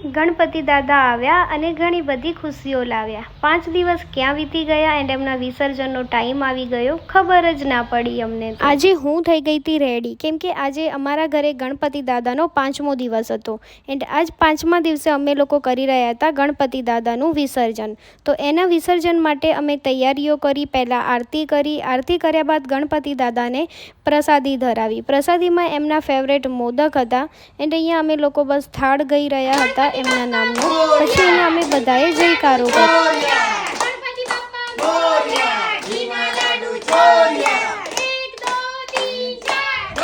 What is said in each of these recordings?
ગણપતિ દાદા આવ્યા અને ઘણી બધી ખુશીઓ લાવ્યા। 5 દિવસ ક્યાં વીતી ગયા એન્ડ એમના વિસર્જનનો ટાઈમ આવી ગયો, ખબર જ ના પડી અમને। આજે હું થઈ ગઈ હતી રેડી, કેમ કે આજે અમારા ઘરે ગણપતિ દાદાનો 5મો દિવસ હતો એન્ડ આજ 5મા દિવસે અમે લોકો કરી રહ્યા હતા ગણપતિ દાદાનું વિસર્જન। તો એના વિસર્જન માટે અમે તૈયારીઓ કરી, પહેલાં આરતી કરી, આરતી કર્યા બાદ ગણપતિ દાદાને પ્રસાદી ધરાવી। પ્રસાદીમાં એમના ફેવરેટ મોદક હતા એન્ડ અહીંયા અમે લોકો બસ થાળ ગઈ રહ્યા હતા એમના નામનો। પછી અહીંયા અમે બધાએ જયકારો કર્યો।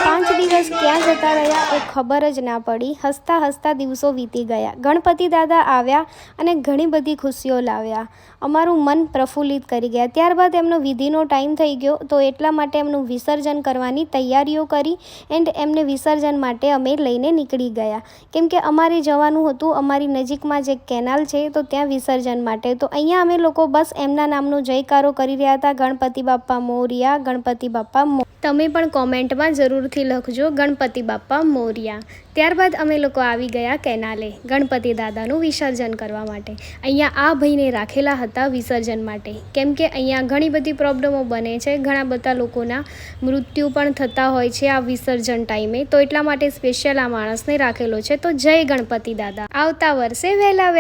5 દિવસ ક્યાં જતા રહ્યા એ ખબર જ ના પડી, હસતા હસતા દિવસો વીતી ગયા। ગણપતિ દાદા આવ્યા અને ઘણી બધી ખુશીઓ લાવ્યા, અમારું મન પ્રફુલ્લિત કરી ગયા। ત્યારબાદ એમનો વિધિનો ટાઈમ થઈ ગયો, તો એટલા માટે એમનું વિસર્જન કરવાની તૈયારીઓ કરી એન્ડ એમને વિસર્જન માટે અમે લઈને નીકળી ગયા, કેમ કે અમારે જવાનું હતું અમારી નજીકમાં જે કેનાલ છે તો ત્યાં વિસર્જન માટે। તો અહીંયા અમે લોકો બસ એમના નામનો જયકારો કરી રહ્યા હતા, ગણપતિ બાપ્પા મોરિયા, ગણપતિ બાપ્પા મોરિયા। તમે પણ કોમેન્ટમાં જરૂરથી લખજો ગણપતિ બાપ્પા મોરિયા। ત્યારબાદ અમે લોકો આવી ગયા કેનાલે ગણપતિ દાદાનું વિસર્જન કરવા માટે। અહીંયા આ ભાઈને રાખેલા હતા વિસર્જન માટે, કેમ કે અહીંયા ઘણી બધી પ્રોબ્લેમો બને છે, ઘણા બધા લોકોના મૃત્યુ પણ થતા હોય છે આ વિસર્જન ટાઈમે, તો એટલા માટે સ્પેશિયલ આ માણસને રાખેલો છે। તો જય ગણપતિ દાદા, આવતા વર્ષે વહેલા